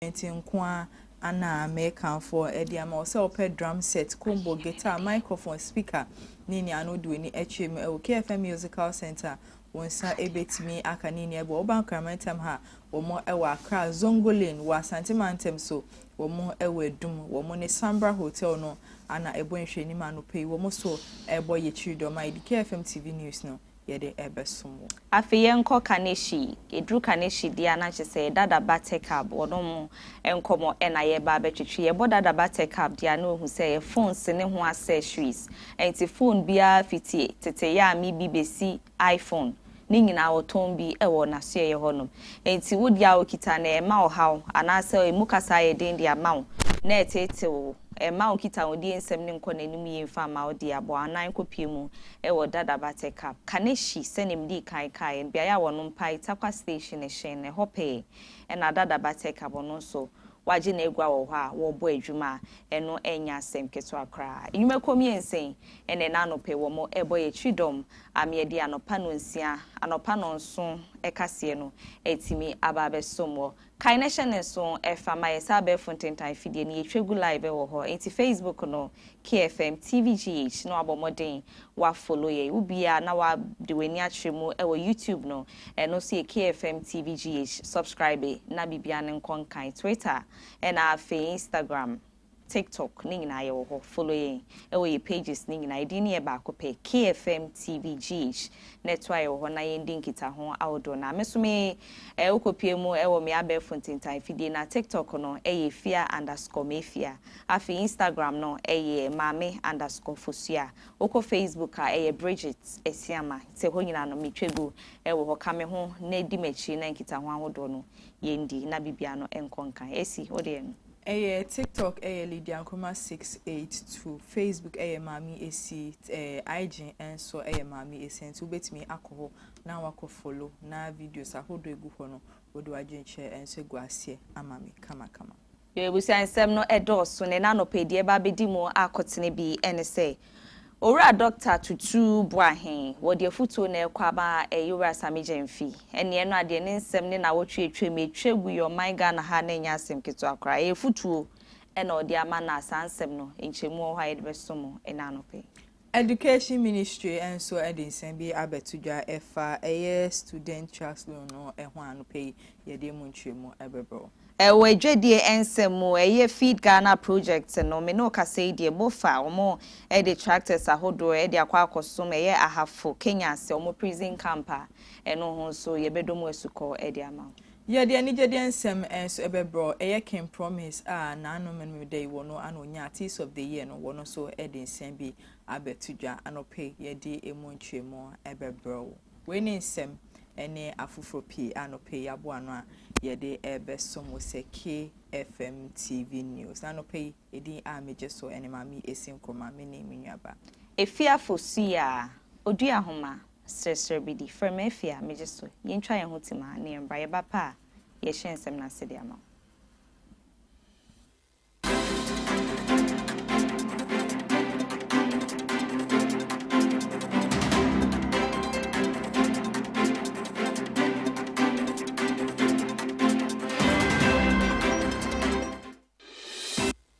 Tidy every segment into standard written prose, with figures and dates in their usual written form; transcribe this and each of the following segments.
Nkwa ana American for Ediama also open drum set, combo, guitar, microphone, speaker, Nini Anodu ni HM KFM Musical Center. Wonsa ebetimi aka nini ebe oban kramentem ha womo ewa Accra Zongolin wa Santimantem so womo ewe dum womo ne Sambra Hotel no ana ebo nhwani ma no pay womo so ebo ye chido ma idi KFM TV News no yede ebesomo Afia enko kaneshi edru kaneshi dia na chese dada batekab wono enkomo ena ye ba betwetwe ye dada batekab dia no hu se ye phone se ne ho accessories enti phone bia fiti tete ya mi bibesi iPhone ni nyina woton bi ewo na so ye honom enti wodi a okita na e ma o haw anase emu kasa ye den dia ma na etete wo ma okita odi ensem ne nkọ nanim ye mfa ma odi abo anan kopie mu ewo dada batekap kaneshi senim di kai bia ya wono mpai takwa station e hyen ne hope na dada batekap no so waje na egwa wo ha wo bo adwuma eno enya asem keto akra enyuma komi ensen ene na anope wo mo ebo ye twidom amiedi anopa no nsia anopa no nso ekase no etimi ababesomo kaination so efama yesa be fontentan fidie ni etwegu live wo ho enti Facebook no KFM TVGH no abomoden wa follow ye ubia na wa de weni atremu e wo YouTube no no see KFM TVGH subscribe na bibia ne nkonkan Twitter na fe Instagram TikTok ni na ye wo ho follow ye e wo ye pages ni na idi ni e ba ko pe KFM TVGH netwa ye wo na ye ndinkita ho awdo na mesume ukopie mu e wo me abe fontentan fidie na TikTok no ye Afia_Mefia afi Instagram no ye Maame_Fosuah oko Facebook ye Bridget Esiama te ho nyina no metwegu e wo ho kame ho na di machi na nkita ho awdo no ye ndi na bibia no enkonkan esi ode no TikTok Lydia Nkrumah 682 Facebook Maame Esi IG enso Maame Esi nti ubetimi akọ na wako follow na videos ahodo egu ho no wodo agyenche enso egu ase amame kama yebusia nsem no edoso ne na no pedie ba bedi mu akotene bi ene se Ora Dr. Tutu Boahen, wodi afuto na ekwaba Ewura Samijemfi. Ene eno ade ne nsem ne na wotwe etwe metwegu yo manga na ha na nya asem keto akra. Efutuo ena odi ama na asansem no enchemu ho ha yebesomo ena anope. Education Ministry enso ensem bi abetudwa efa student trust loan no eho anope yede mu nchemu ebebro. Ewe dwedie ensemu feed Ghana project no me no kase die bofa omo the tractors ahodo de akwa akosom ahafo Kenya se omo prison camper eno ho so yebedomu esuko de ama yede ani jede ensem enso ebebro King promise na no me dey wono anonya artist of the year no wono so ensem bi abetudwa anope yede emu nchemu ebebro we ni ensem ene afufro p anope yabo ano yede ebesomo se KFM TV News anope edi ameje so ene Maame Esi Nkrumah me ne menuaba Afia Fosuah Oduahoma Sresrebidi from Afia meje so yentwa ye hotima ne mbra ye bapa ye hyensem na sede ama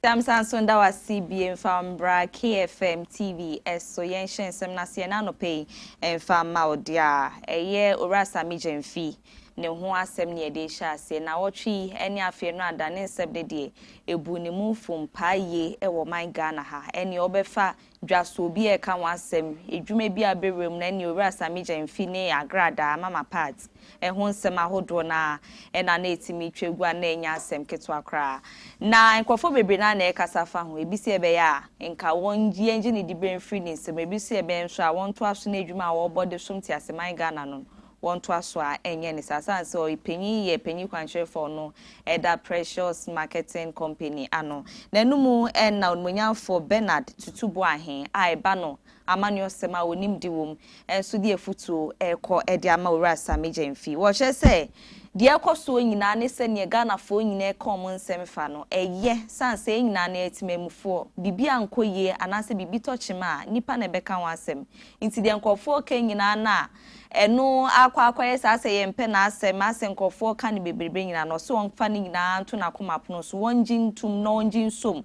Samsan sonda wa CBN fambra KFM TV eso yen hyensem na se na no pay enfam ma odia eye ora Samijemfi ne ho asem ne de hya se na wotwi ene afie no ada ne nsem de ebu ne mu fom paaye e wo man Ghana ha ene obefa dwaso bi e ka wasem edwuma bi aberem na ne ora Samijemfi ne agrada mama part ho nsem ahodo na ena na etimi twegu na enya asem keto akra na nkofo bebre na e kasafa ho ebisi ebe ya nka wonji enji ne dibre free ne nsem ebisi ebe nso a wonto aso na edwuma wo bode somti aseman Ghana no wonto aso a enye ne sasa so ipenyi kwanche for no eda Precious Marketing Company ano na numu na onmunyafo Bernard Tutu Boahen a eba no amanyo sema wonim diwom enso di efutu ekọ edi ama Owura Samijemfi wo hye se de ekoso nyina ne se ne Ghana fo nyina kom nsem fa no eye sanse nyina na etimemufo bibia ankoye anase bibi tochima nipa na beka wasem nti de nkofo ka nyina na eno akwa sase yempe na asem ase nkofo ka ne bebrebe nyina no so wonfa ne nyina nto na komapono so wonjintum na wonjinsom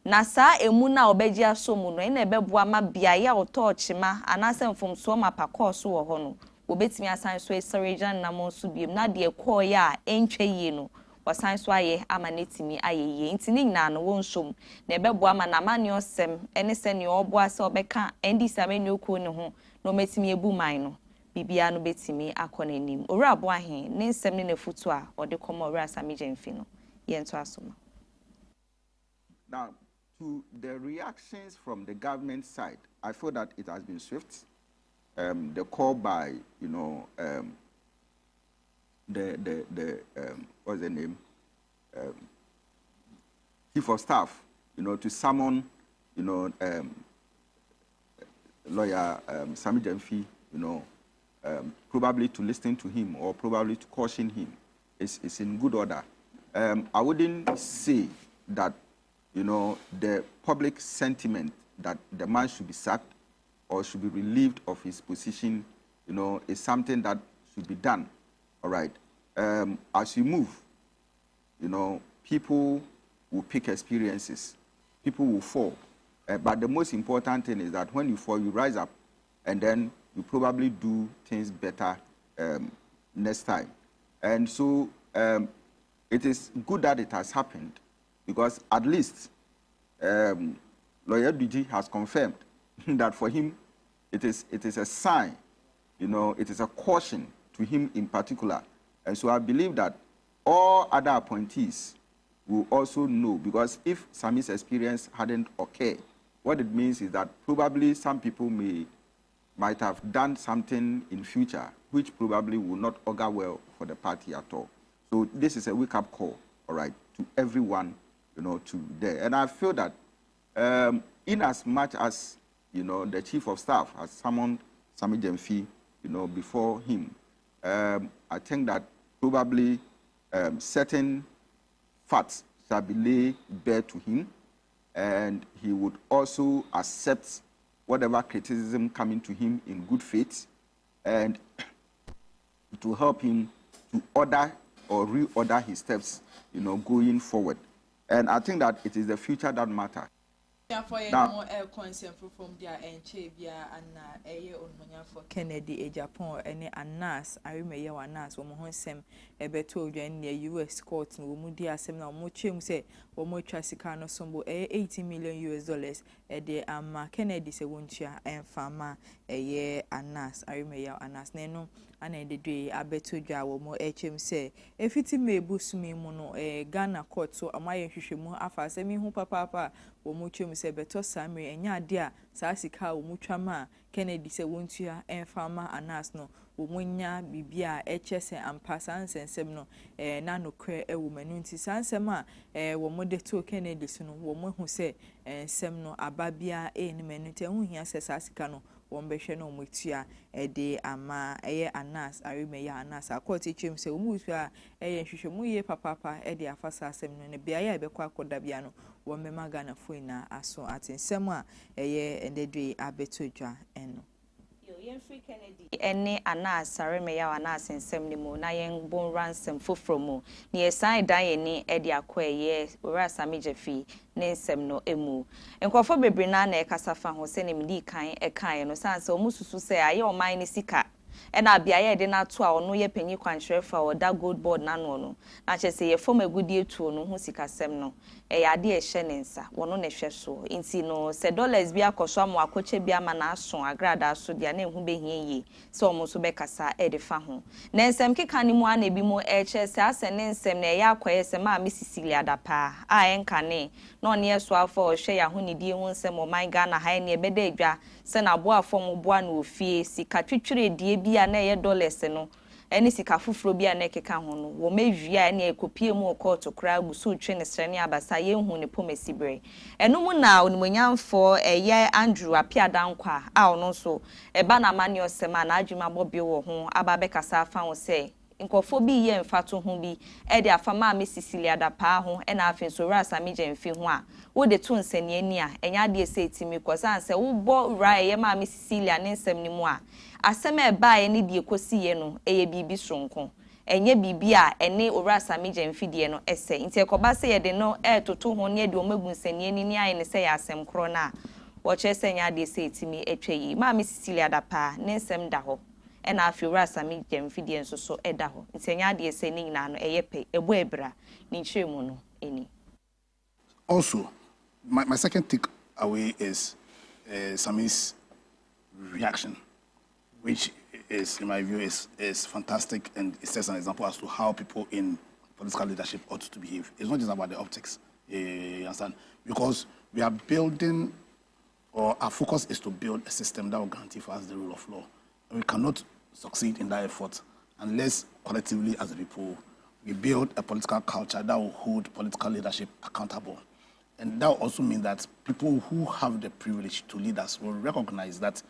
na saa emu na obeji asomu no ene ebeboa ma bia ya otochima anase mfomso mapakoso wo ho no obetimi asan so eserejan na monso biem na de ekọ ya entwe yi no wasan so aye amanetimi ayeye nti ni nyina no wonsom na ebeboa ma na mane osem ene se ne oboa se obeka endi samani okuo ne ho no metimi ebu man no bibia no betimi akọ nanim owura bo ahe ne nsem ne nafutu a ode komo owura samijen fi no yento asoma. Now, to the reactions from the government side, I feel that it has been swift. The call by, what's the name? Chief of Staff, to summon, lawyer Sami Jemfi, probably to listen to him or probably to caution him is in good order. I wouldn't say that, the public sentiment that the man should be sacked or should be relieved of his position, is something that should be done. All right. As you move, people will pick experiences. People will fall. But the most important thing is that when you fall, you rise up, and then you probably do things better next time. And so it is good that it has happened, because at least Lawyer DG has confirmed that for him, it is a sign, it is a caution to him in particular. And so I believe that all other appointees will also know, because if Sami's experience hadn't occurred, what it means is that probably some people might have done something in future which probably will not augur well for the party at all. So this is a wake-up call, all right, to everyone, to there. And I feel that in as much as, the Chief of Staff has summoned Sami Jemfi, before him, I think that probably certain facts shall be laid bare to him, and he would also accept whatever criticism coming to him in good faith, and to help him to order or reorder his steps, going forward. And I think that it is the future that matters. Now, concern from their Enchabia and for Kennedy, a Japan, any Anas, I remember Anas, or Sem, a beto near US court, no Mudia Semna, Mochim say, or more Chasicano Sombo, $80 million, a day, Kennedy, say, won't ya, and farmer, a year Anas, I remember Anas, Neno, and a day, I beto jaw, more HM say, if it may boost me mono, a Ghana court, so am I more after semi who papa. Omuchum se beto Sammy enya dia saa sika omutwama Kennedy se wontua enfama Anas no omunya bibia echese ampasa nsensem no na nokre ewumanu nti sansem a womode to Kennedy so no womahu se ensem no ababia enimanu te hu hia se saa sika no wombehwe no omutua de ama Anas arimeya Anas akoti chim se omutua nhwehwemu ye papapa de afasa asem no ne bia ya ebekwa akoda bia no womema Ghana foina aso atensem a endedwe abetodwa eno yen free Kennedy ene Anas arimeya Anas nsem ni mu na yen bon ransom fofromu ne yesan dan ye ni de akoye ora samijefi ne nsem no emu enkofo bebre na na ekasafa ho se ne mdi kan ekan no sanse omususu se aye oman ni sika ena biaye de na to a ono ye panyi kwanhwerefa o da gold board na no no na chese ye fom agudie tuo no ho sikasem no ya de ehye ne nsa wono na hwe so nti no se dollars bi akoso am akoche bi ama na aso agrada aso dia na ehu behie yi se omo so bekasa de fa ho na nsem keka ni mu ana bi mu chese ase ne nsem na ya akoye se Maame Sicily adapa a enka ne no ne eso afọ ohwe ya ho ne die hu nsem o man Ghana ha ne ebeda adwa se na bo afọ mo bo na ofie sika twetwere die bi a na ye dollars no eni sika fufuro bi a na ekeka ho no wo mewia na ekopie mu court kra gusu twe ne srene abasa ye hu ne pomesibre eno mu na onimonyamfo eye Andrew Apiadankwa a ono so eba na mani osema na adwuma bobi wo ho aba bekasa afa wo se nkofo bi ye mfato ho bi e de afa Maame Cecilia da pa ho e na afen so rasa me gemfi ho a wo de to nsani ani a enya de ese timi kosan se wo bo ra ye Maame Cecilia ne nsem ni mu a asem e ba ye ne de ekosiye no eye bibi sonko enye bibi a ene orasa me gemfi de no ese nti ekoba se ye de no toto ho ne de o magu nsani ani ni aye ne se ya asem kro na wo che se nya de ese timi etwe yi Maame Cecilia da pa ne nsem da ho and Afia Fosuah Oduahoma and so edaho. It's a yard is saying now a yepe, a webra, ninchemono, any. Also, my second take away is Sami's reaction, which is, in my view, is fantastic and it sets an example as to how people in political leadership ought to behave. It's not just about the optics, you understand? Because we are building, or our focus is to build a system that will guarantee for us the rule of law. We cannot succeed in that effort unless collectively as a people we build a political culture that will hold political leadership accountable. And that will also mean that people who have the privilege to lead us will recognize that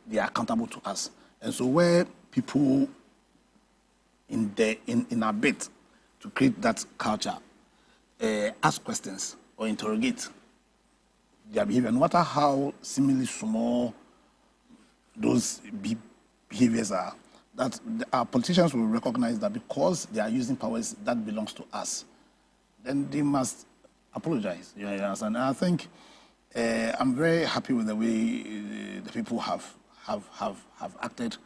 they are accountable to us. And so where people in our bid to create that culture ask questions or interrogate their behavior, no matter how seemingly small those behaviors are, that our politicians will recognize that because they are using powers that belongs to us, then they must apologize. You understand? And I think I'm very happy with the way the people have acted.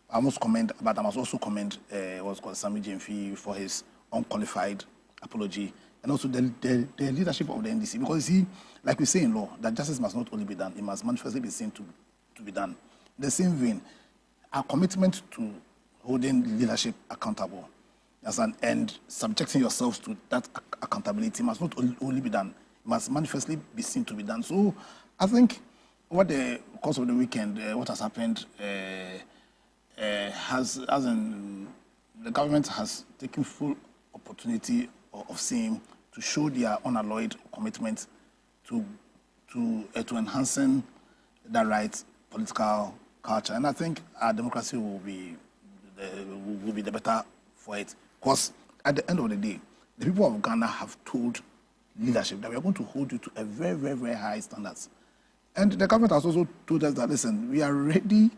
I must commend, but I must also commend what's called Sami Jemfi for his unqualified apology, and also the leadership of the NDC, because you see, like we say in law, that justice must not only be done, it must manifestly be seen to be done. The same vein, our commitment to holding leadership accountable and subjecting yourselves to that accountability must not only be done, it must manifestly be seen to be done. So I think over the course of the weekend, what has happened the government has taken full opportunity of seeing to show their unalloyed commitment to enhancing that right political culture, and I think our democracy will be the better for it. Because at the end of the day, the people of Ghana have told leadership that we are going to hold you to a very, very, very high standards. And the government has also told us that, listen, we are ready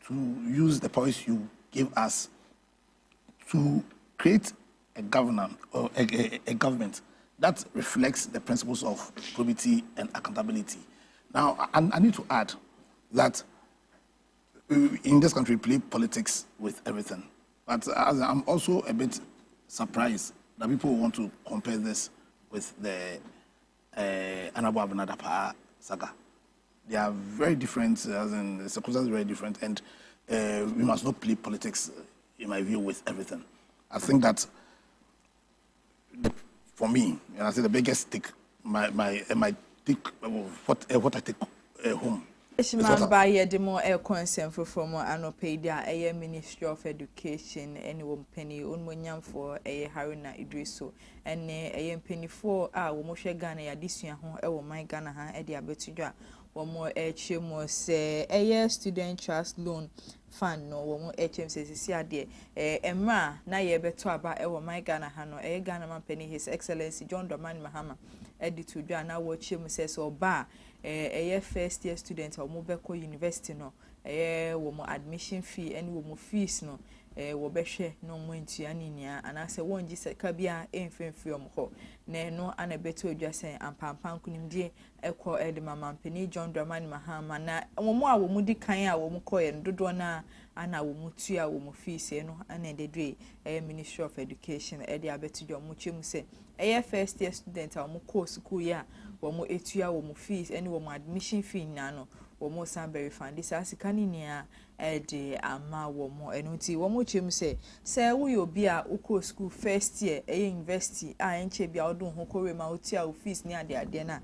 to use the powers you give us to create a government or a government that reflects the principles of probity and accountability. Now, I need to add that in this country, we play politics with everything. But I'm also a bit surprised that people want to compare this with the Honorable Abinadapa saga. They are very different, the circumstances are very different, and we must not play politics, in my view, with everything. I think that, for me, and I say the biggest take, my take, what I take home. Ishman by ye the more air concern for anopedia, a Ministry of Education, any one penny, unmunyam for a Haruna Idriso, and a penny for our Moshe Ghana, this year, my Ghana, Eddie Abetija, one more HM say a year student trust loan fund, no one more HM says, dear, Emma, na ye better about my Ghana, Hano, a Ghana man penny, His Excellency John Dramani Mahama, Eddie to Jana, watch him says, or bar. A first year student or Mobeko University no wo admission fee and wo fees no wo behwe no mo ntuaninia and I say won gi seka bia emfemfiom ho na no ana beto odwasen ampampan kunimdie ekọ edemama mpani John Dramani Mahama na wo a wo mudi kan a wo koye dodo na ana wo mutu a wo fees no ana dedre Ministry of Education e de abeto jo mo chemu se first year student a wo course school ya wo etua wo fees and wo admission fee na no wo Samberry Fund this asikani nia de ama wo enuti wo chem se wo yo bia uko school first year university enche bia odun ho kore ma otua fees ni ade na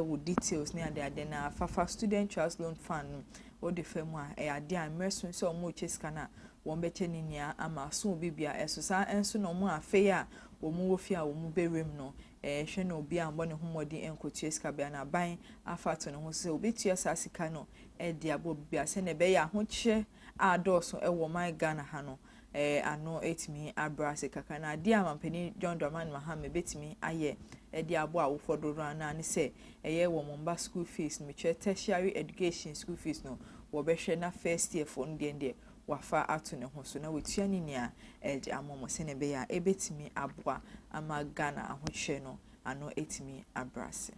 wo details ni ade na fafa student trust loan fund wo de fam a ade amreso so wo cheska na wo beche ni nia ama so bibia esosa enso no mo afe a wo wo fia wo berem no hwe no obi ambo ne homodi enkotu eska bia na ban afato ne ho se obetua sasika no de abo bia se ne be ya ho che adoso ewo my Ghana ha no ano etimi abrase kaka na dia mampani John Dramani Mahama betimi aye edi abo a wofodoro ana ne se eye wo momba school fees me tertiary education school fees no wo behwe na first year for ndie wafa ato ne ho so na wetua ni nia edi amomo se ne be ya ebetimi aboa ama Ghana ahohwe no ano etimi abrase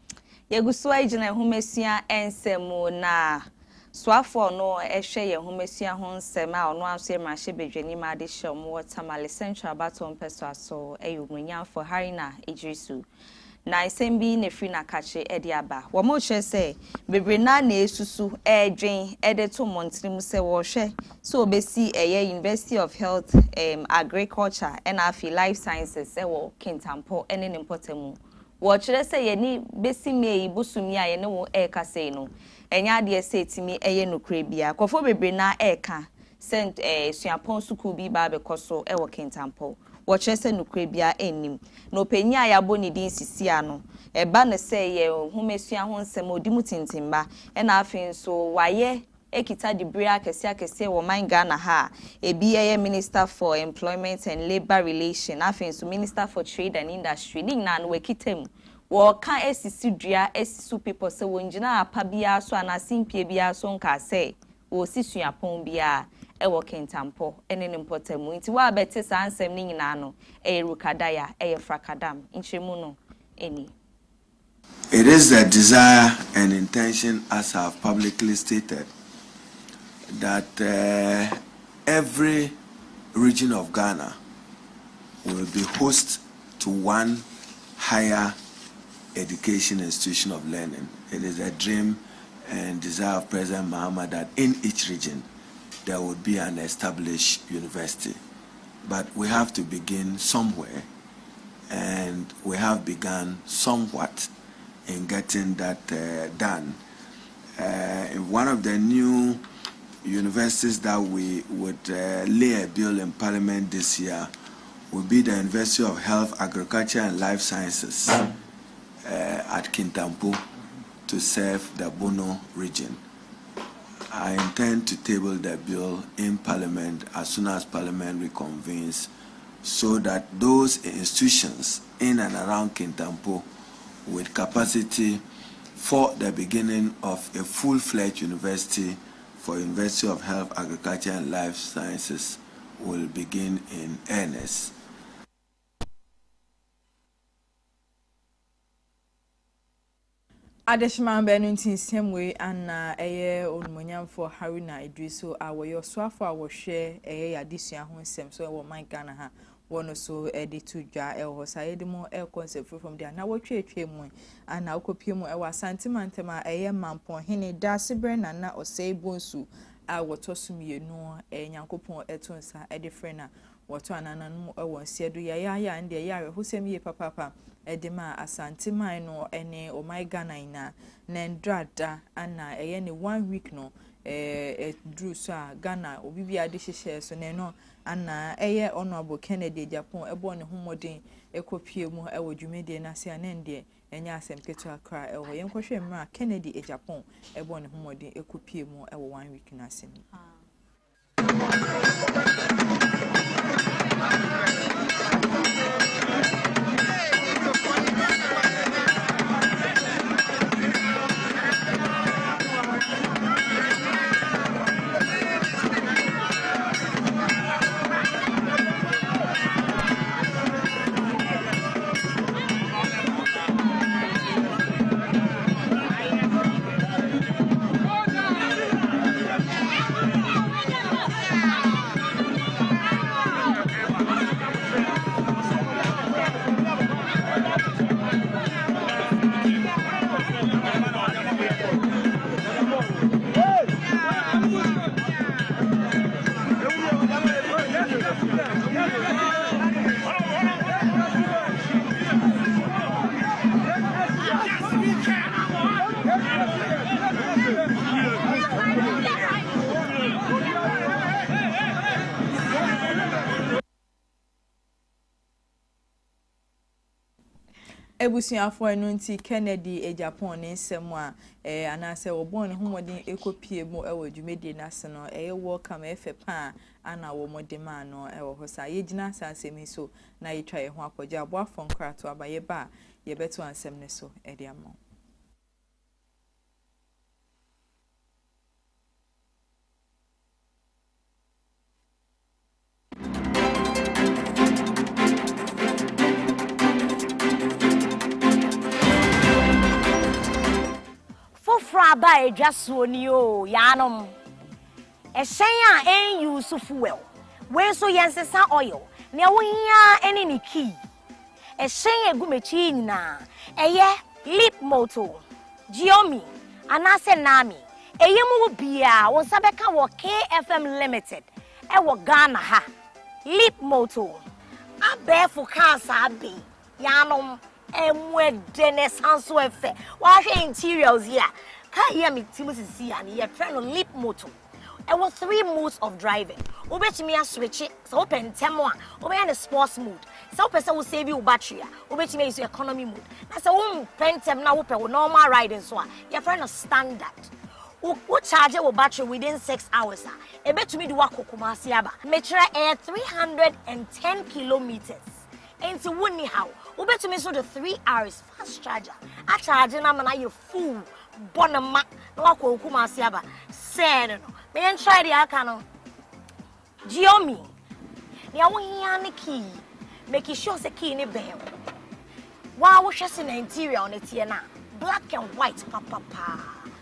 yeguso agina ehumesua ensemu na swafo no ehwe yehumesua ho nsem a ono aso emahye bedwani ma de hyom watermale central baton peso aso eyumunya for harina ejrisu na isembi ne free na kache edi aba wo mo hwe se bebre na esusu edwen ede to montrim se wo hwe so obesi University of Health Agriculture and Afia Life Sciences se wo Kintampo ene ne mpotemu wo kire se ye ni besi me ibusumi a ye ne wo eka se no enya de se timi eye nokre bia kofo bebre na eka sent suapon suku bi ba be koso e wo Kintampo wo kire se nokre bia enim no penya ya bo ni din sisia no eba ne se ye humesua ho nsem odimu tintimba e na afin so waye ekita di bria kese wo man Ghana ha ebi eye Minister for Employment and Labor Relations afin so Minister for Trade and Industry ni na no wekitem wo kan esisi dua esisu people se wonjina apa bia so anasimpie bia so nka se wo sisuapon bia e wo Kintampo ene ne mpotemu nti wa bete sa ansem ni nyina no e rukadaya e frakadam nchemu no eni. It is the desire and intention, as I have publicly stated, that every region of Ghana will be host to one higher education institution of learning. It is a dream and desire of President Mahama that in each region there would be an established university. But we have to begin somewhere, and we have begun somewhat in getting that done. One of the new universities that we would lay a bill in Parliament this year will be the University of Health, Agriculture and Life Sciences at Kintampo to serve the Bono region. I intend to table the bill in Parliament as soon as Parliament reconvenes, so that those institutions in and around Kintampo with capacity for the beginning of a full-fledged university for University of Health, Agriculture and Life Sciences will begin in earnest. Adeshman Benuntin same way and eye onmonyam for Harina Idriso awoyo swafo awhwe eye adisua ho nsem so wo man Ghana ha wono so edi to dwa e ho sayede mo e concept from there na wotwetwe mu ana okopie mu e wa santimantema eye mampon hene dasibre na osei bonsu a wotosum yenu nyankopon etonsa e defrena woto anananu e won siedu ya nde ya husem ye papa edema asantiman no ene o my Ghana ina nendrada ana eye ne 1 week no drew so Ghana obibi ade hyehyɛ so ne no ana eye honorable Kennedy Japan ebo ne homoden ekopie mu ewo dwumede na se anende enya asempketo akra ewo yenkohwe mra Kennedy Japan ebo ne homoden ekopie mu ewo 1 week na asem ebusuafo enu nti Kennedy e Japan ne nsem a anase obon ne homodin ekopie mu ewo dwumedie nase no welcome efepa ana wo modema no ewo hosa yegina asasemi so na yetwa ye ho akogya aboafo nkrato abaye ba ye beto ansem ne so ediamo Fraba edwaso ni o yanom ehyen a use fuel we so yensesa oil ne wo hia ene ni key ehyen egumechi nyina eye lip moto Giomi anase nami eyemu bia wo sabeka wo KFM Limited e wo Ghana ha lip moto abefu kansa abi yanom emwedene sanso efe wa hwe interiors here ka hear me Timothy see and your friend on lip moto and was 3 modes of driving obetimi a switch so open temo a obe na sports mode so person will save you battery obetimi use economy mode na say won pentem na wo pe normal riding so a your friend standard wo charge your battery within 6 hours a ebetumi do wakokumasi aba metre air 310 kilometers into woni how ubetumi so the 3 hours fast charger a charge na mana you full bonama na wakokuma asiaba say no me try the aka no Giomi ni awo hia ne key make sure say key ne ben wa wo hwese na interior on etie na black and white papa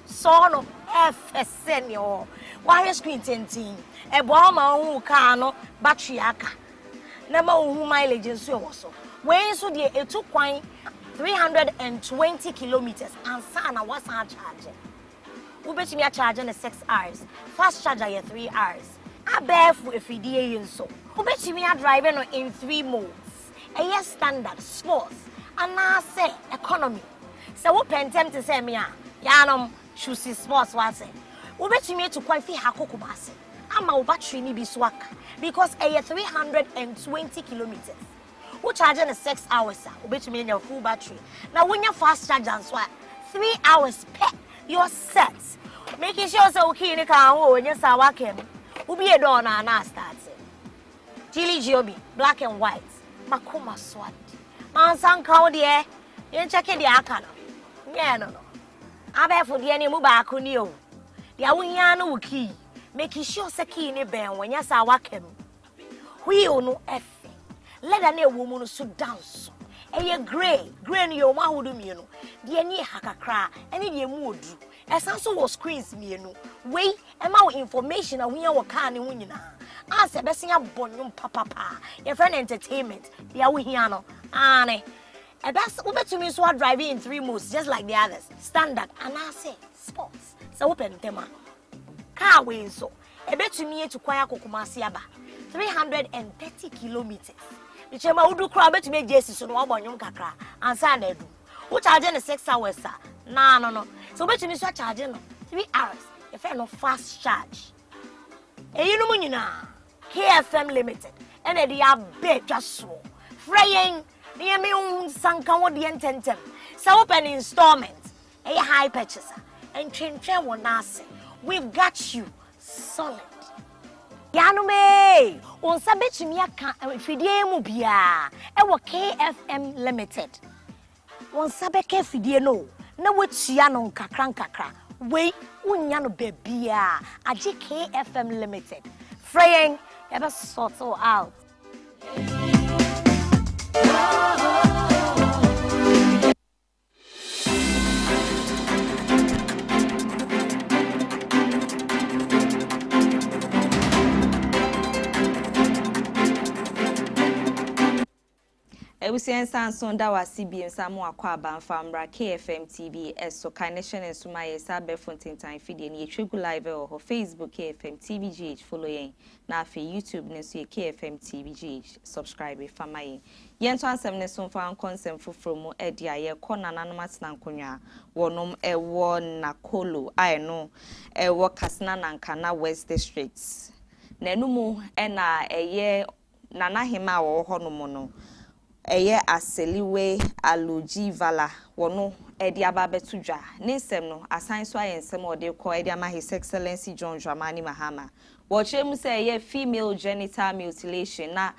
so no FSN yo wa hwe screen tentin e bo ma hu ka no battery aka na ma hu mileage nso e wo so when so the etu kwan 320 kilometers and sana was a charge. Ubetimi a charge in 6 hours. Fast charger 3 hours. A barefoot if you so. Ubetimi a driving in 3 modes. A year standard, sports, and now say economy. So what pentem to say me yanum choose sports was it. Ubetimi to quite fee hakokubasi. Ama battery ni biswak because a year 320 kilometers. Who charging in 6 hours, which mean your full battery. Now when you fast charge and swap 3 hours per your set. Making sure so okay in the car when you saw walking. Will be a door na starts. Chili Giobi, black and white. Makuma swat. Man san cow dear. You checking the akano. Yeah, no. I bet for the any mubakunio. The awunyano key. Making sure so key in the band when you saw walking. We no F. Let a woman so dance. A gray no ma would me no. The any hakakra, any dear mood. As also was screens me no. Wait, and more information and we are canny winina. As a bessing up bonum papa, your friend entertainment, the awiano, Anne. And that's over to me so driving in 3 modes just like the others. Standard and I say sports. So open tema. Car way so. A bet to me to Kwaya Kokumasiaba. 330 kilometers. The chema udu crowd bet to make Jesus so no abonyum kakra ansa na edu. Who charging the 6 hours sir? No. So bet to me so charging 3 hours. If I no fast charge. E you know nyina KFM Limited. And they are big just so. Fraying near me un sanka wo de ententem. So open installment. A high purchase. And train won nase. We've got you solid. Yanume, on sabetumi aka fidie mu bia e wo KFM Limited. On sabeke fidie no na wotua no nkakra we unya no bebia age KFM Limited. Fraying ever sort out. Ewusien Sanson da wa CBN samu akwa banfamra KFM TV eso connection ensuma yesa be Fontaine feed ni etwegu live o Facebook KFM TVGH follow yen na afi YouTube ne so KFM TVGH subscribe fama yen yen to ansem ne so fa konsem foforo mu edia ye kona nanom atena nkonwa wonom ewo nakolo ai no ewo kasna nanka na West Districts na enumu ena eye nana hima wo honom no eye aseliwe aloji vala wono edi ababetu dwa nsem no asan so ayensem ode ko edi ama His Excellency John Dramani Mahama wo chrem say eye female genital mutilation na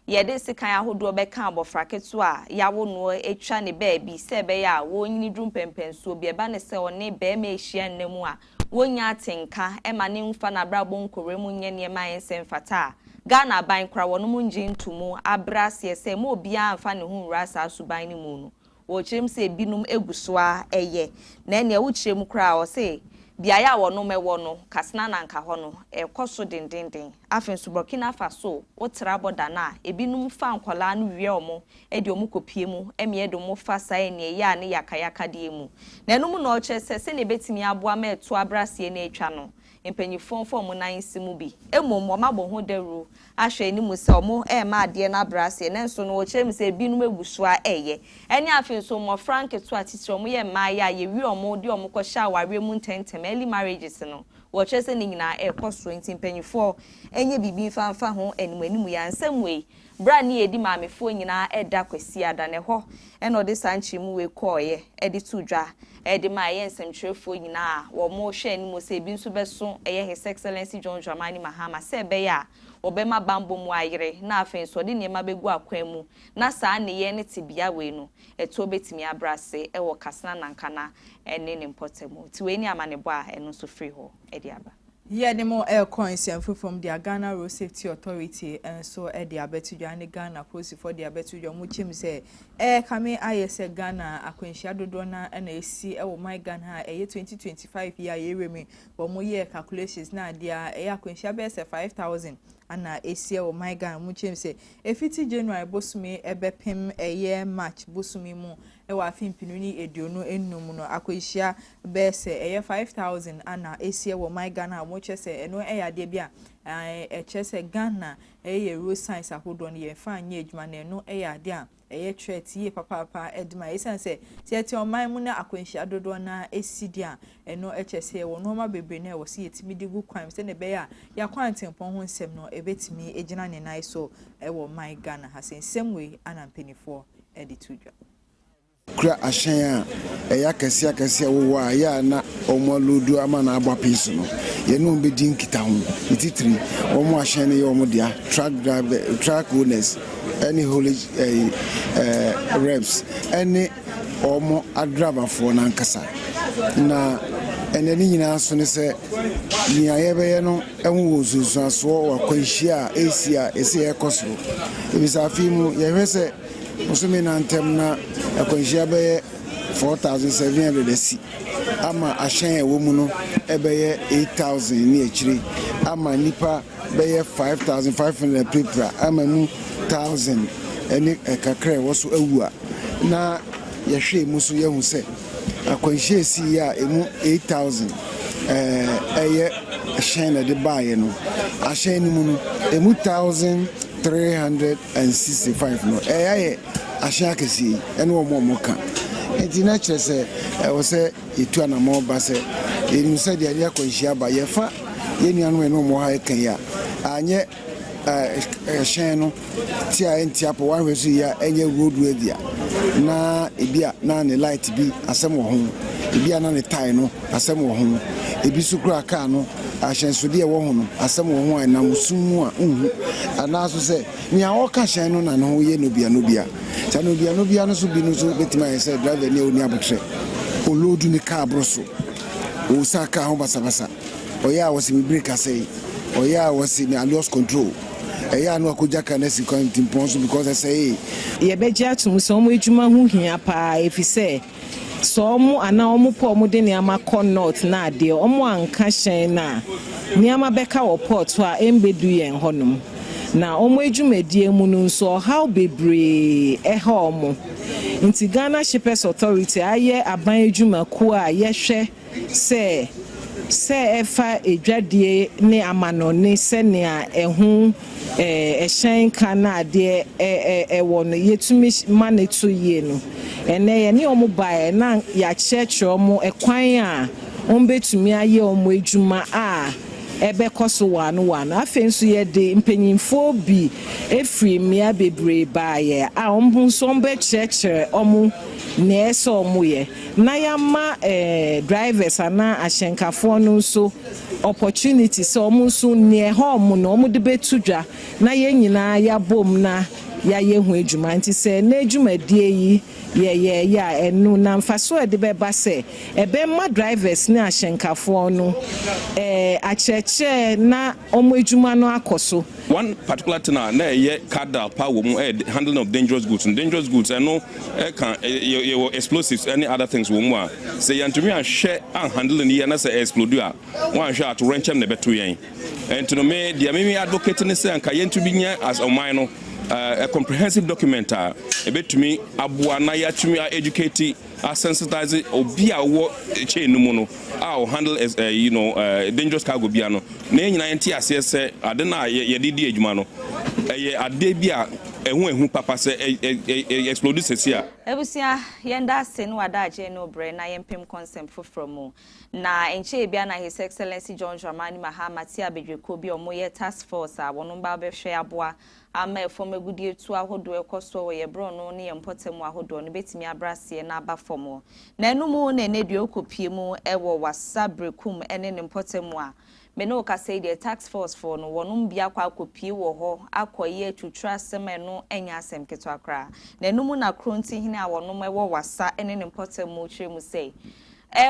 yede sekan ahodo beka abofra keto a yawo no etwa ne baabi se be ya wonyini drum pempenso bi eba ne se one be ma ehia nnemu a wonya atenka ema ne mfa na brabo nkoremu nye ne ma yensem fata Ghana ban kra wono munji ntumu abrase se mo bia amfa ne hu rasa asuban ni mu no wo chrem se binum egusoa eye na ene wo chrem kra o se bia ya wono mewo no kasna na nka ho no ekoso dindindin afen su Burkina Faso wo tra boda na ebinum fa nkwala no wie omo edi omu kopie mu eme edo mo fa sai ne ya ne yakayaka de mu na enum no oche se ne betimi aboa ma eto abrase na etwa no empanyifon fom na nsimu bi emom wo mabɔ ho daru ahwɛ ni mu se omo ma ade na abrase na nso no wo kyerem se binum egusua eye ene afin so mo frank to atitire omo ye ma ya ye wi omo de omo kɔ hya aware mu ntentem early marriages no wo kyerɛ se ni nyina ekoso mpanyifo enye bibi fanfa ho animanimu ya nsɛm wei bra ni edi maamefo nyina eda kwasi ada ne ho eno de sanchi mu we kɔɔye edi tudwa edi ma ye nsɛmtwerefo nyina wo mo hwɛ animu se bi nso beso eye His Excellency John Dramani Mahama se be ya obema bambo mu ayere na afen so de niema begu akwan mu na saa ne ye ne tibia we no eto betimi abrase e wo kasna nankana ene ne mpotemu ti we ni amanebo a eno so free ho edi aba yeah the more air coins and from the Ghana Road Safety Authority and so the abetu and Ghana post for the abetu muchim say kame ayese Ghana akwenhia dodona na esi e my Ghana 2025 year yeremi bo mo year calculations na dia akwenhia be 5,000 ana esi e my Ghana muchim say efiti January bosumi ebepem March bosumi mu wa fimpinuni eduonu ennum no akwenhia be say 5,000 ana esi e my Ghana chese eno eyade bia chese Ghana road science ahodo no ye fa anye adwuma na eno eyade a threat ye papa edma esense tieti oman mu na akwanhia dodo na esidi a eno chese wono ma bebre na wo se yetimi digu kwan se ne be ya kwantempon ho nsem no ebetimi egina ne nai so wo my Ghana hasensem we anampenifo editudwa kura ashen a eya kese wo wa ya na omo lodu ama na agba piece no ye no be din kita ho ititiri omo ashen ye omo dia track owners any haulage reps any omo adrava for na nkasa na ene ni nyina so ne se ni ayebe no enwo ozuzu aso wa kwanhia asia ese ekoso ebisafi mu ye hwese musumi na ntem na akwanhia be 4,700 ama ashen ewo mu no ebeye 8,000 ni echiri ama nipa beye 5,500 prepra ama mu 1,000 eni kakra wo so awua na yehwe mu so yehu se akwanhia si ya emu 8,000 eye ashen na de baye no ashen ni mu no emu 1,365 no eye ashen akesi ene wo mo ka enti na kyerese wo se etu anamo ba se enu se de ya akwanhia ba ye fa ye nuanu ene mo ha kan ya anye ashen no ti a enti apo wan wesu ya enye roadway dia na ebia na ne light bi asem wo ho ebia na ne tie no asem wo ho ebi sukura aka no ahyensude wo ho no asem wo ho na musumu a unhu anaso se ni a wo ka hyen no na no ho ye no bia sa no bia no so bi no so betima ye se driver ni oni abotre o loadu ni car broso o saka ho basabasa o ya wo se mi break asay o ya wo se mi lost control eya no akoja kana si kwantimpon so because I say ye beja tum so mo edwuma hu hia pa efise so mo ana omo po mo de niama connot na ade omo anka hyen na niama beka wo port a embedu yen honom na omo edwumadie mu no so how bebre ha omo nti Ghana Shippers Authority aye aban edwuma ku a ye hwe se efa edwadie ne amano ne se ne a ehu ehyen kana de wo no yetumi maneto ye no ene ye ne omo bae na ya cheche omo ekwan a ombetumi aye omo edwuma a ebekọ so wan afi nso ye de mpanyimfo bi efri mia bebre baaye a omhu so mbe chechere omu na ese omu ye na ya ma drivers ana ahyenkafo no so opportunity so omu so ne home no omu de betudwa na ye nyina ya bom na ya ye hu adwuma nti se na adwumadie yi ye ya enu na mfaso de beba se ebe ma drivers na ahyenkafo no acheche na omu adwuma no akoso. One particular thing na ye cadal power handling of dangerous goods and no can explosives any other things wo mu say yantumi a share and handling here na say explode a one share to wrench them na beto yen and to no me dia me advocate ne say anka yentumi nya as o man no a comprehensive document ebetumi aboa na yatumi educate sensitize obi a wo chain no no how handle dangerous cargo bia no na nyina enti ase se ade na ye didi adwuma no ade bia ehu papa se explode sesia ebusia yenda se no adaje no bre na yempem consent from na enche bia na His Excellency John Dramani Mahama ti abedweko bi omoye task force a wono ba behwe aboa ama efom agudie tu ahodo ekoso wo ye bro no ne yempotemu ahodo no betimi abrase na aba fomo na enumu na enedue okopie mu ewo wasabrekum ene ne mpotemu a me no ka say the task force for no wonum bia kwa akopie wo ho akoye twutwa asem no enya asem keto akra na enumu na kronti hine a wonum ewo wasa ene ne mpotemu twemu say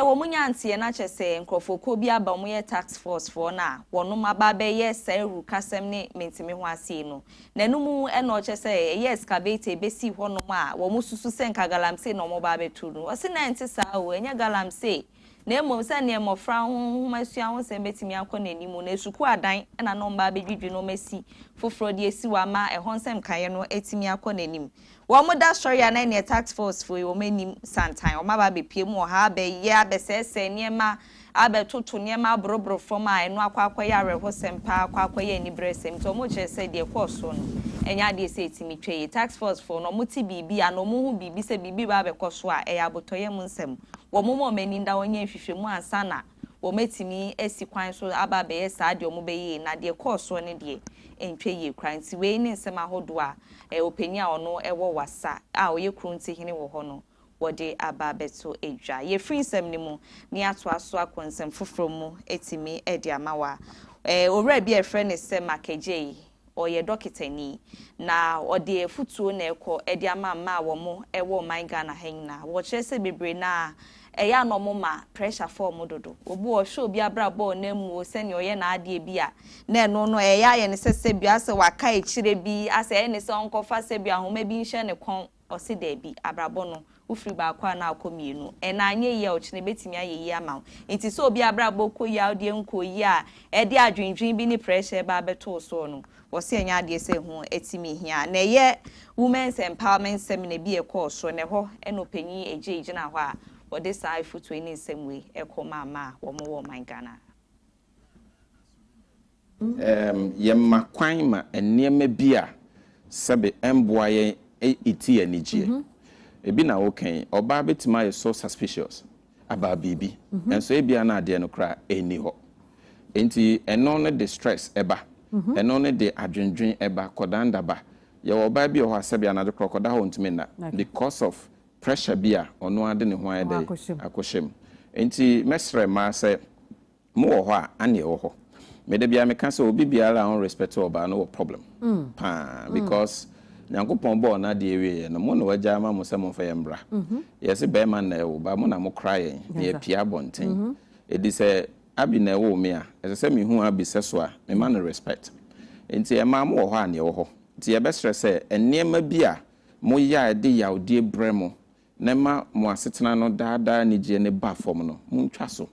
wo munyantie na chese nkrofoko bi aba mu ye tax force for na wonum aba be ye say ru kasem ne mentimi ho ase no nanumu e no chese ye excavate besi honum a wo mususu se nka galamse no mo ba betu no ose na enti sa wo enya galamse na emom se ne emofra ho masua ho se betimi akọ na nimu na esuku adan na no mba bedwidwi no masi foforo de esi wa ma e honsem kaye no etimi akọ na nimu wo mo da story na ne tax force for wo manim santan o ma ba be pie mu ha be ye abesese niema abetoto niema brobro from a eno akwakoye arehosem pa akwakoye ni bresem to mo che se de koso no enya de se etimi twe tax force for no muti bibi a no mo hu bibi se bibi ba be koso a e abotoye mu nsem wo mo mo mani nda onye hwehwemu ansana wo metimi esi kwan so aba be ye sa de o mo be yi na de koso ne de entwe ye kranti we ni nsem ahodo a openya ono ewo wasa a oye krunti hine wo ho no wode aba beto edwa ye free nsem ni mu ni ato aso akonsem foforo mu etimi edi amawa owura bi friend se makeje oye dokitani na ode futuo na ekọ edi ama ma wo mo ewo man Ghana henna wo chese bebre na eya no mo ma pressure for mo dodo obu o show bi abrabo na mu o se ne oye na ade bi a na eno no eya ye ne sese bi ase waka echire bi ase ye ne se onkofa se bi ahoma bi nhye ne kon o se da bi abrabo no ufiri ba kwa na akomienu na anye ye o chine betimi ayeyi ama nti so obi abrabo koyi ade nkoyi a ede adwendwen bi ni pressure ba beto so no wo se anya ade se hu etimi hia na ye women's empowerment seminar bi e course so ne ho enopanyi eje gina ho a wo de sai futu ni nsemwe ekoma ma wo mo wo man Ghana yemma kwan ma enema bi a sebe emboa ye iti anigye ebi na wokan oba betima ye so suspicious aba bibi enso ebia na ade no kra eni ho enti eno no the stress eba eno no the adwendwen eba kodanda ba ye oba bi ho asebia na de krokoda ho ntimi na because of pressure bia ono ade ne ho ayede akoshem enti mesre ma se mo ho a ane wo ho me de bia me kan se obi bia on respect oba no problem because nyankopon bo na de ewe no mo no waja ma mo se mo fa yembra yes be man na wo ba mo na mo cry ye pia bonten edi se abi na wo me a ese me hu abi se so a me man respect enti e ma mo ho a ne wo ho enti ye be stress e enema bi a mo ya de yawde bremo na ma mo asetena no daada ni je ne ba fom no mo ntwa so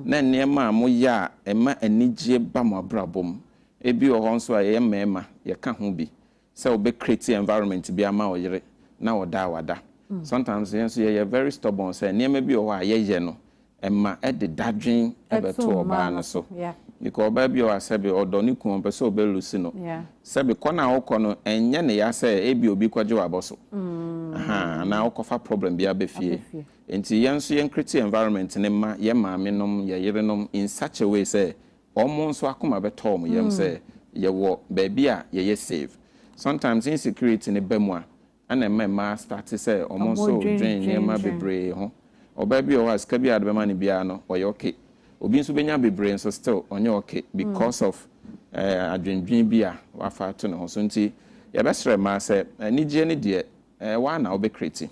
na enema mo ya e ma anigye ba mo abrabom ebi o ho nso a ye mema ye ka ho bi se obe create environment bi ama oyere na oda wada sometimes yenso ye very stubborn say niam bi o ha ye no emma e de dadwen ebeto oba no so because oba bi o asebe odoni kun pe so obe lusi no sebe kona okọ no enye ne ya say e bi obi kwaje waboso na okofa problem bi abefie enti yenso yen create environment ne ma ye maame nom ye yere nom in such a way say almost akoma beto mo yem say ye wo baby a ye save. Sometimes insecurity in the bemwa and a member start to say almost so drain yema bebre ho. Or baby or has kabi adbemani biano or your okay. Obin so benya bebre so still on your okay because of adwendwen bia wafa to no so nti ye besre ma say ni je ni de wa na obe create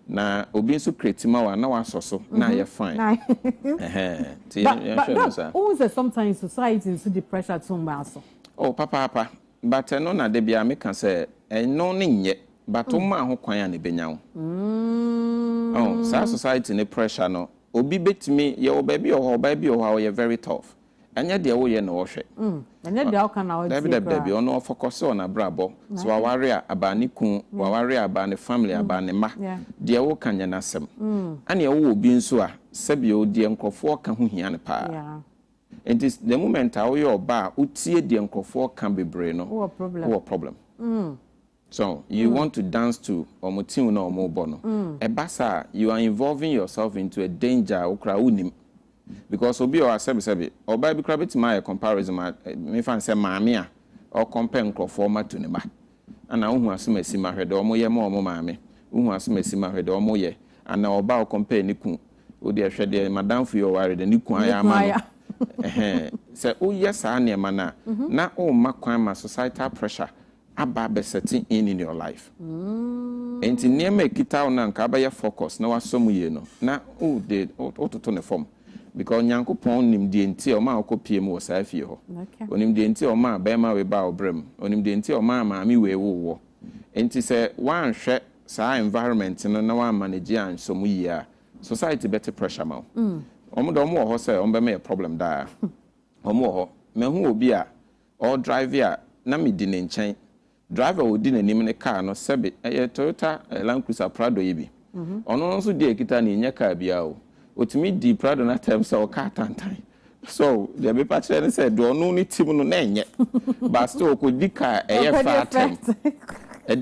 na obin so create ma wa na wa so na ye fine but always sometimes society is the pressure to maso oh papa but no na de bia me can say no ni nye but o ma ho kwan a ne benya wo oh society ne pressure no obi betimi ye wo ba bi o ha ye very tough anya de wo ye no wo hwe anya de o kana o de ono focus on abrabo so aware abani kun aware abani family abani ma de wo kanya nasem anya wo obi nso a sebi o de nkrofo ka ho hia ne pa it is the moment how your ba utie de nkrofo ka bebre no wo problem so you want to dance to omotin na omobo no ebasa you are involving yourself into a danger okra unim because obi o asebi oba bi kra betima a comparison me fan say maame a or compare nkrofo ma to ne ba ana ohu asomasi ma hwede omo ye ma omo maame ohu asomasi ma hwede omo ye ana oba o compare ni kun o de hwede madam fu yo ware de ni kun aya ma say o yes na na o makwan ma societal pressure aba be setting in your life enti niema ekita na nka aba ye focus na wasom ye no na o de o toto ne form because nyankopon nim de enti o ma akopie mu wo sa afie ho onim de enti o ma ba ma we ba obrem onim de enti o ma maami we wo enti se wan hwe sa environment no na wan manage an so mu yi a society better pressure ma omo do omo ho se o be me problem da omo ho me hu obi a or drive a na me di ne nchen driver wo di nanim ne car no sebe Toyota Land Cruiser Prado yibi ono nso di ekita ne nya car bia o otimi di Prado na time so car tantan so the be patch ne say do ono ni tim no na enye but still ko di car far time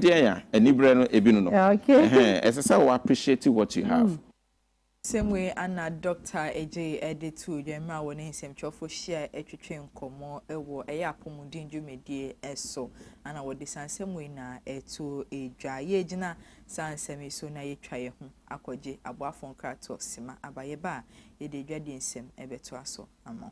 ya enibre no ebi no okay esesa we appreciate what you have same way Anna Dr. AJ Editu Jemma woni nsem chofo share etwetwe nkomo ewo eya apomudin dwumedie eso ana wodi sansem we na eto edwa ye gina sansem so na yetwa ye ho akogye aboafo nkrato sima abaye ba ye de dwa di nsem ebeto aso amo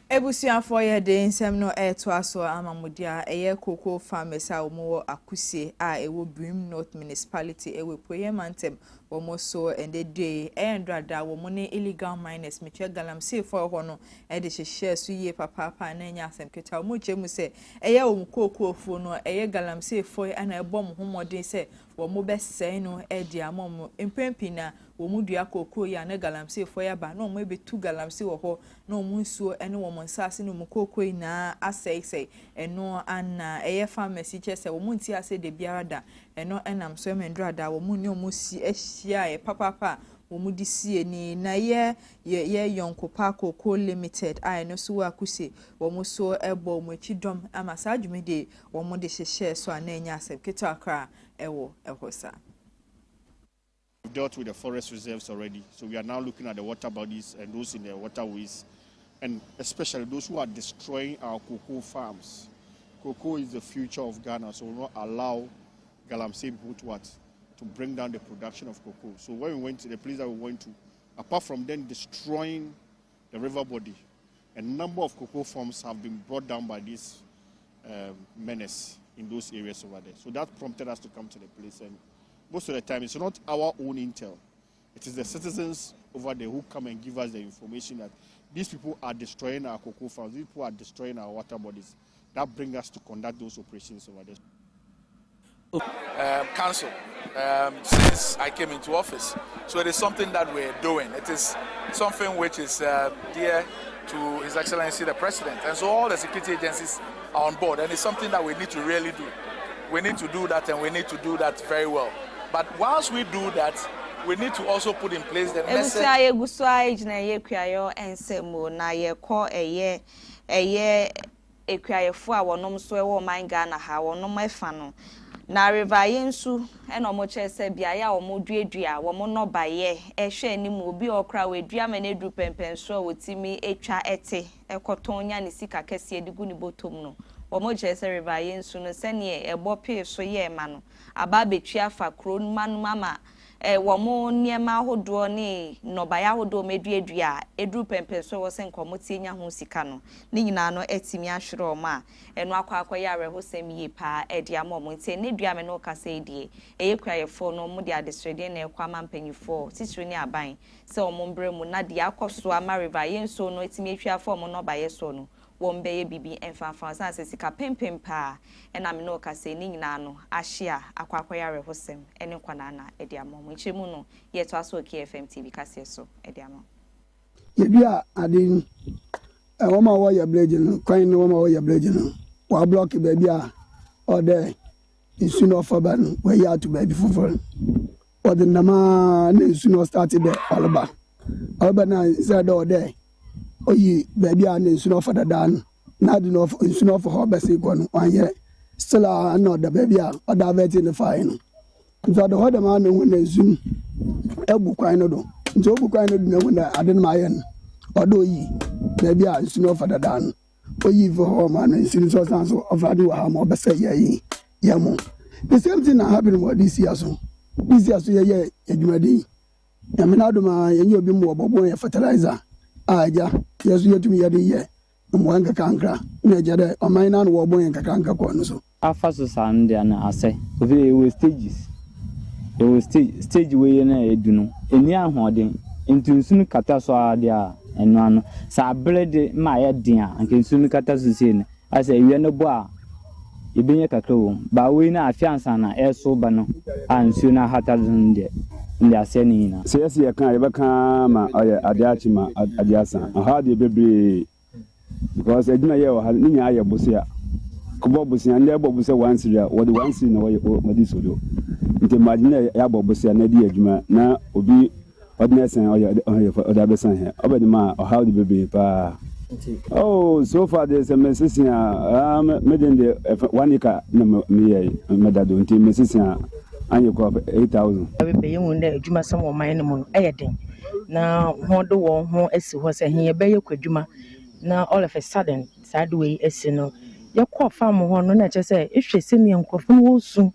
Ebusuafo ye de nsem no eto aso amamudia eye cocoa farmers a omo akuse a ewo Brim North Municipality ewe poye mantem omo so ende day endrada womo ne illegal miners meche galamsey for ho no e de hye so ye papa na nya asem keta omo chemu se eye omo cocoa fu no eye galamsey for ana ebom homodin se womo besɛn no e de amom empempina womu dua cocoa ya na galamsey for ya ba na omo ebetu galamsey wo ho na omo nsuo ene womo nsase no mu cocoa na asɛisɛ eno ana eye pharmacy chese womo nti ase de biara da eno enam so emendrada womo ne omo si ahia e papa womu di sie ni na ye yonkopa cocoa limited a eno so akuse womu so ebo mu chidom ama sa adwumede womu de hye so ananya asem keto akra ewo ehosa. We've dealt with the forest reserves already, so we are now looking at the water bodies and those in the waterways, and especially those who are destroying our cocoa farms. Cocoa is the future of Ghana, so we will not allow galamsey people to bring down the production of cocoa. So when we went to the place that we went to, apart from them destroying the river body, a number of cocoa farms have been brought down by these menace in those areas over there. So that prompted us to come to the place, and most of the time it's not our own intel. It is the citizens over there who come and give us the information that these people are destroying our cocoa farms, these people are destroying our water bodies. That brings us to conduct those operations over there. Council, since I came into office. So it is something that we're doing. It is something which is dear to His Excellency the President. And so all the security agencies are on board, and it's something that we need to really do. we need to do that, and we need to do that very well. But once we do that, we need to also put in place the message. Na revayensu eno mo chese bia ya omo duadua wo mo no baye ehwe ni mo bi okra we dua me na du pempenso wotimi etwa ete ekotonya ne sika kese edigu ni botom no wo mo chese revayensu no sene ebo pe so ye ma no aba betwa fa kro manu mama wo mo niema hodo ni no baya hodo meduadua edu pempenso wo sen komoti nya ho sika no ni nyina no etimi ahwere ma eno akwa ya rehosem yi pa ediamo mo ntie ne dua me no kasa edie eyekuyayefo no mo dia distrede na ekwa mampanyifo titiri ni aban se omombre mu na dia akoso ama river yenso no etimi atwa fo mo no baye so no wombe ye bibi enfanfa san se sika pempem pa ena me no kasa ni nyina no ahia akwa ya rehosem ene kwana na ediamo mo nchemu no ye to aso KFM TV kasa so ediamo ye bia adin woma wo ya bleje no kwan no woma wo ya bleje no wa block baby a ode isu no for ban we ya to baby fufu ode nama na isu no started there alba na said ode oyi baby a na isu no for dadan na do no isu no for hobesi go no anye still no the baby a oda vet in the fine so the other man no na isu ebu kwan no do nso ebu kwan no do na ade na ayen odo yi baby a isu no for dadan oyi for home and sin so of adu ha mo be say yemo the same thing happen with this year so ye adwumadi ya me na do ma ye obi mo bobo ye fertilizer aja yesu yetumi ye de ye mo anka kankra na jade o man na no wo bo ye kankra ko no so afa so san de na ase we stages stage we na edu no eni ahoden ntunsun kata so ade a eno ano sa blede ma ye den a nke nsun kata so se ne asa ewie no bo a ebenye kakra wo ba we na afiansa na eso ba no ansu na hata zunde ndi ase ni na se yes ye kan ye ba kan ma oye adiachi ma adiasa aha de bebre because edina ye o ha ni nya ye bosia ko bosia ndi bobusia wansiri a wo de wansiri na wo madi sodo nti imagine ya bobusia na di adwuma na obi ordinance oda besan here obedi ma how the baby pa oh so far there's a message medin the one year na me medado nti message anye ko 8000 be yun da adwuma sam o man mu eyeden na hodo wo ho asi ho se he be ye kwadwuma na all of a sudden sad way asi no ye ko fam ho no na che se ehwe se me nkofo no su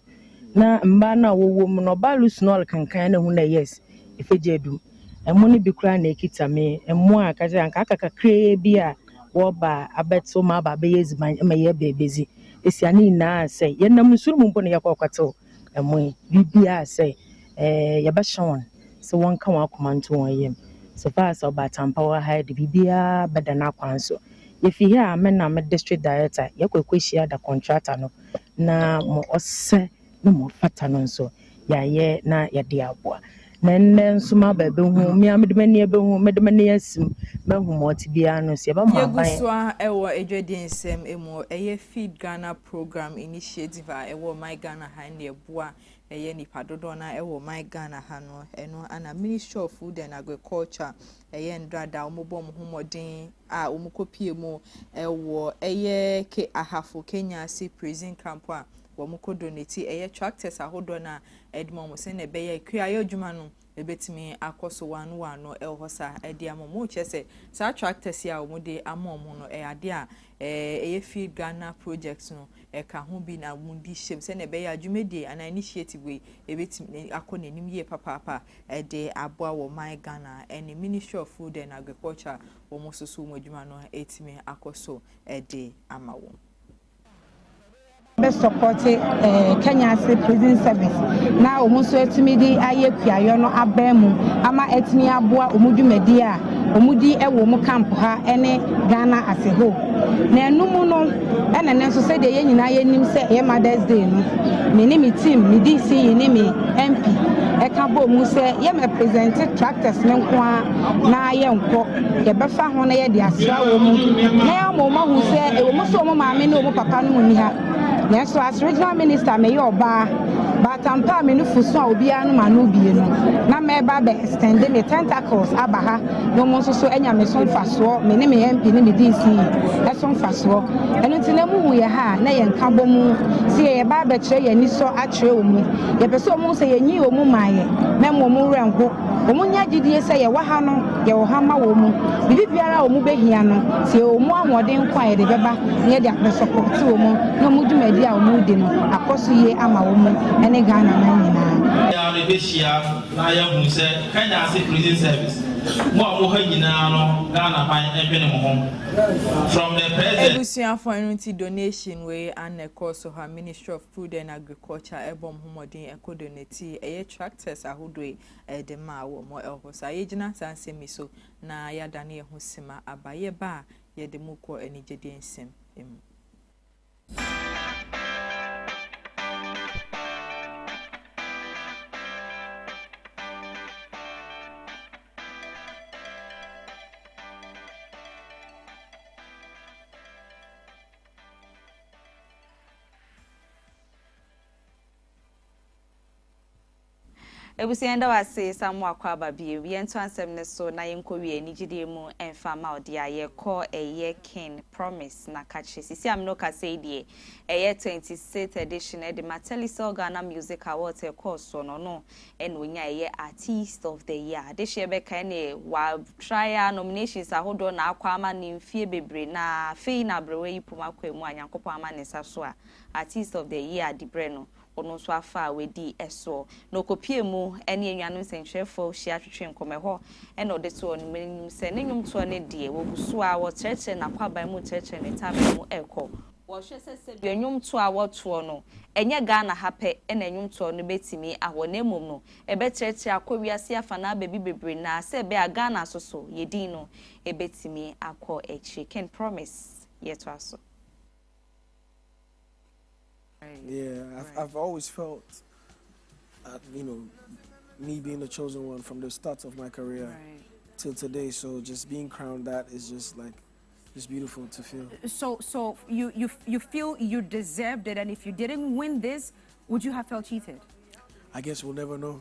na mba na wo mu no balus no kankan na hu na yes efejedu emoni bi kura na ekita me emu aka je anka aka kre bi a wo ba abeto ma ba be yeziman ma ye bebezi esi ani na say ye nam suru mu mpo na yakwato emu bibia say ye ba shon so won kan wa komanto won yem so far as oba tampa wa hide bibia beda na kwanso ye fi here me na me district director ye kwekwesia da contractor no na mo ose no mo fata no so ya ye na ye de aboa nenne nsuma bebe hu mi amedemani ebe hu medemani asim mehu moti bia no se ba ma ban Fosuah ewo edwedi nsem emo eye feed Ghana program initiative ewo my Ghana ha na ebua eye nipa dodo na ewo my Ghana ha no eno ana Ministry of Food and Agriculture eye ndrada omobom humodin a omukopie mu ewo eye ke ahafo Kenya si prison camp a womko donate eye tractors ahodo na edmo mo se na be ye kuayo adwuma no ebetimi akoso wanu wano elhosa ediamo mo chese sa tractors ya omude amomo no ade a eye feed Ghana projects no ka ho bi na mundi shem se na be ya adwumedi ana initiative we ebetimi akona nim ye papa de aboa wo my Ghana and Ministry of Food and Agriculture wo mo soso mo adwuma no etimi akoso de amawo best support Kenya State Prison Service na omuso etimi di ayekuayo no abemu ama etimi aboa omudwumadi a omudi ewo mu camp ha ene Ghana as a whole na enumu no ene ne so se de ye nyina ye nim se ye Mother's Day no me ni me team me DC ni me MP e ka bo mu se ye me present tractors ne nko na ye nko ye befa ho na ye de asra wo mu na ya mo ma hu se e wo mu so mo maame ne wo papa no ni ha Yes, so as regional minister me your ba but I'm pa me no Fosuah obia no ma no bie no na me ba be extend me tentacles abaha no mo so enya me so faso me ne me MP ne me DC e so faso eno ti na mu hu ye ha na ye nka bɔ mu si ye ba be kire ye ni so a kire o mu ye pese o mu se ye nyi o mu maaye na mo mu renko o mu nya gidie se ye wa ha no ye wo ha ma wo mu bibi biara o mu behia no si o mu ahoden kwa ye de beba ne de akpe support o mu no mu dwumadi a o mu di no akoso ye ama wo mu ene Ghana na nyina ya de behia na ya hu se Kenya se prison service mo ha nyina no Ghana ban edwene mo ho from the president Ebusia for donation way and a course of her Ministry of Food and Agriculture ebom homodin ekodonate eye tractors ahudwe de ma wo mo elhosa yegina sanse mi so na ya dane ho sima abaye ba ye de mu ko anigede nsem emu Ebusienda wase samu akwa babie wi ento ansem ne so na yenko wi anigide mu emfa ma odi aye ko eye king promise na kache sisi amno ka say die eye 26th edition e de Mateliso Ghana Music Awards e course so no en wonya eye artist of the year de she be ka ne wa trial nominations ahodo na akwa ama ne mfie bebre na fei na brewe yipuma kwa mu anyankopɔ ama ne saso a artist of the year di breno ono so afa wedi eso no kopie mu ene enwanu senhwefo hia twetwe nkomeho ene ode so on menim se ne nwum to ne de wobuso a wo treche na kwaban mu treche ne tabe mu ekọ wo hwe sese bi nwum to a wo to no enye Ghana hape ene nwum to no betimi awo na emom no ebe treche akọwiase afa na baby bebre na se be a Ghana so yedin no ebetimi akọ echi can promise yeto aso. Yeah, I've always felt, you know, me being the chosen one from the start of my career till today. So just being crowned that is just like, it's beautiful to feel. So you feel you deserved it, and if you didn't win this, would you have felt cheated? I guess we'll never know.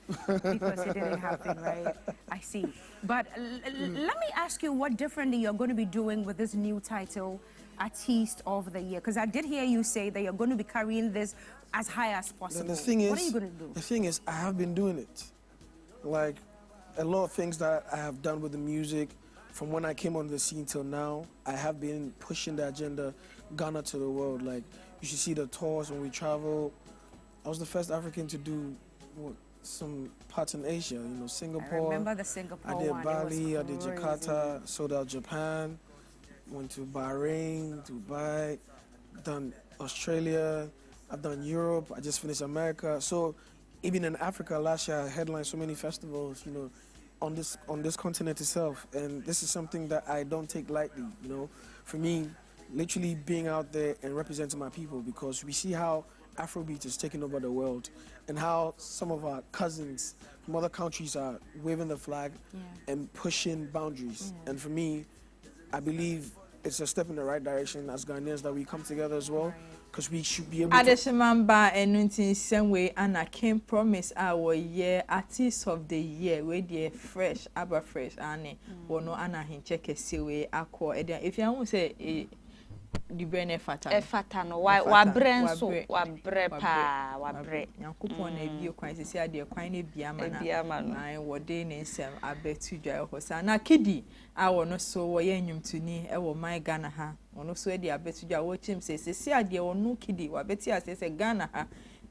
Because it didn't happen, right? I see. But let me ask you what differently you're going to be doing with this new title, Artist of the Year, because I did hear you say that you're going to be carrying this as high as possible. The thing is, what are you going to do? The thing is, I have been doing it. Like, a lot of things that I have done with the music, from when I came on the scene till now, I have been pushing the agenda, Ghana to the world. Like, you should see the tours when we travel. I was the first African to do some parts in Asia, you know, Singapore. I remember the Singapore I did one. Bali, I did Jakarta, sold out Japan. Went to Bahrain, Dubai, done Australia, I've done Europe, I just finished America. So even in Africa last year, I headlined so many festivals, you know, on this continent itself. And this is something that I don't take lightly, you know. For me, literally being out there and representing my people, because we see how Afrobeat is taking over the world and how some of our cousins from other countries are waving the flag and pushing boundaries. And for me, I believe it's a step in the right direction as Ghanaians that we come together as well, because we should be able to... Adeshimamba enunti same way and I can promise our year Artist of the Year we dey fresh, aba fresh ane wono ana hincheke siwe akọ if you want say the brain efata no wa brenso wa bre pa wa bre yankopon na bi kwan sisi ade kwan na biama na wode ne nsem abetu dwa hosa na kidi a wono so wo ye nwumtuni e wo my Ghana ha wono so ade abetu dwa wo chim sisi ade wono kidi wa beti asese Ghana ha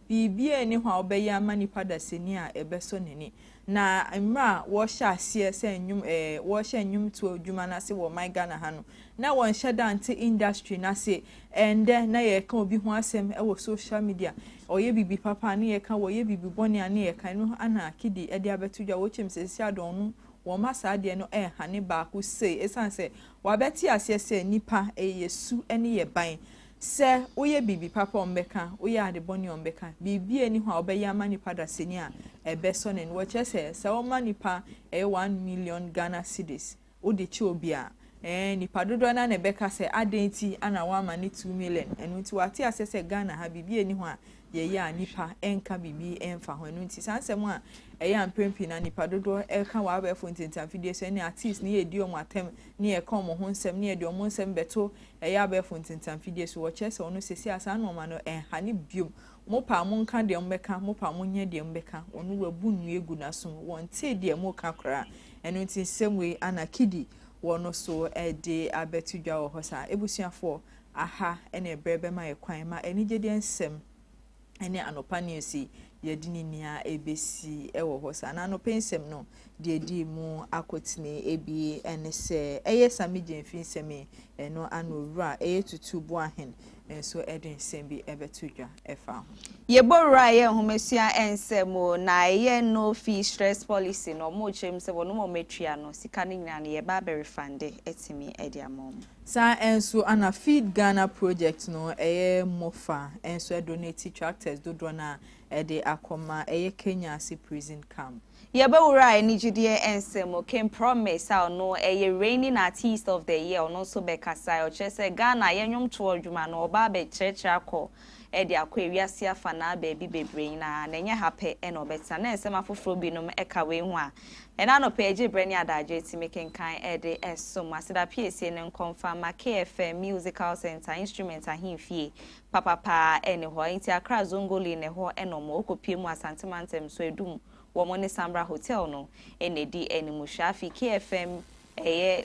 bibia ni ho obeya amanipa da seni a ebeso neni na mra wo hya asie se nwum wo hya nwum to adwuma na se wo my Ghana ha no na won hyada ante industry na se ende na ye ka obi ho asem e wo social media oye bibi papa na ye ka wo ye bibi boni ana ye ka no ana kidi e de abetu dwa wo chim sisi adon no wo masa ade no hane ba ku sei esanse wa beti asie se nipa yesu ene ye ban se oye bibi papa ombeka oye ade boni ombeka bibi eni ho obeya manipa da seni a ebeso ne wo che se wo manipa 1 million Ghana cedis o de chi obi a nipa dodo na ne beka se adenti ana wa ma ne 2 million enu nti wate asese Ghana ha bibi eni ho a ye ya nipa enka bibi enfa ho enu nti sansem a eya mpempi na nipa dodo eka wa ba fo ntintan fidie so ne artist ne edi omo atem ne ye kom ho nsem ne edi omo nsem beto eya ba fo ntintan fidie so wo chese ono sesi asa no ma no enha ne biom mo pa mo nka de mbeka mo pa mo nye de mbeka ono wabu nu egu na so won te de mo ka kra enu nti semwe ana kidi wono so de abetudwa wo hosa ebusuafo aha ene brebe ma ekwan ma enigede nsem ene anopa nesi yedini nia ebesi ewo hosa na anopa nsem no de di mu akotine ebi ene se eye samije mfinsem eno anowura eye tutubu ahen enso eden nsem bi ebetudwa efa Yebora ye humesua ensemo na ye no fee stress policy no mo chem se wono mo metria no sika ni nyina ne ye ba be refund etimi ediamom sa enso ana feed Ghana project no mofa enso donate tractors dodo na de akoma Kenya si prison camp Yebora enigide ensemo can promise how no reigning artist of the year no so be kasa o chese Ghana ye nwom to adwuma no oba be church akọ edi akwa ewiase afa na baby bebre na nenye happy eno beta na ensem afoforo binom eka we hu a ena no page brani adaje ti making kan ede esom asida PSA ne confirm KFM musical center instrument ahimfie papa ene ho inti akra zongoli ne ho eno mo okopie mu asantemantem so edum wo mo ne Sambra hotel no enedi enimushafi KFM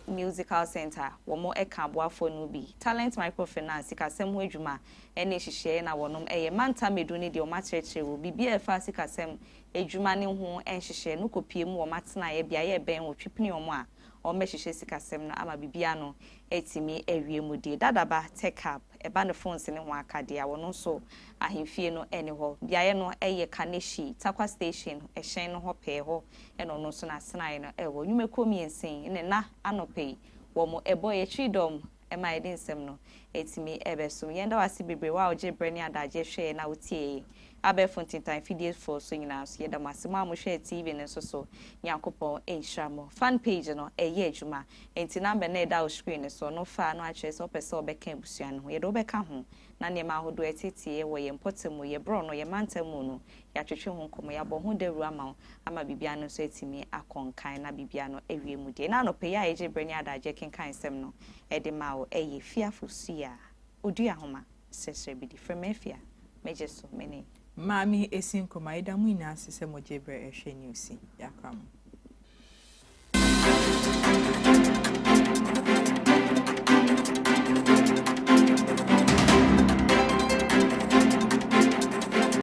musical center womo eka boafo no bi talent microfinance kasem ho adwuma ene hihye na wonom manta medu ne de o makyerkyere wo bibia fa sikasem adwuma ne ho enhihye no kopie mu wo matena ye bia ye ben wo twipni omo a o mehihye sikasem no ama bibia no etimi awie mu de dadaba take up eba ne phones ne ho akade a wono so ahemfie no ene ho bia no kaneshi takwa station ehyen no ho pe ho eno no so na senae no ewo nwumekomi ensin ne na anope wo mo ebo ye tridom ema edi nsem no etimi ebeso yenda wase bebre wa oje brani adaje hwe na otie abe fontintan fidie for so nyina so yeda masema mo hwe TV ne so nyankopon enhiramo fan page no adwuma enti number na eda o screen so no fa no akye so pese obeka abusua no yeda obeka ho na ne ma hodo etetie wo ye mpotemu ye bro no ye mantemu no ya twetwe ho nkomo ya bo ho dawru ama bibia no so etimi akonkan na bibia no ewie mu de na no pe ya eje brani adaje kenkan sem no ede ma wo Afia Fosuah Oduahoma Sresrebidi from Afia mejeso mene Maame Esi Nkrumah ida mu ina asese mojebre ehwe newsi yakram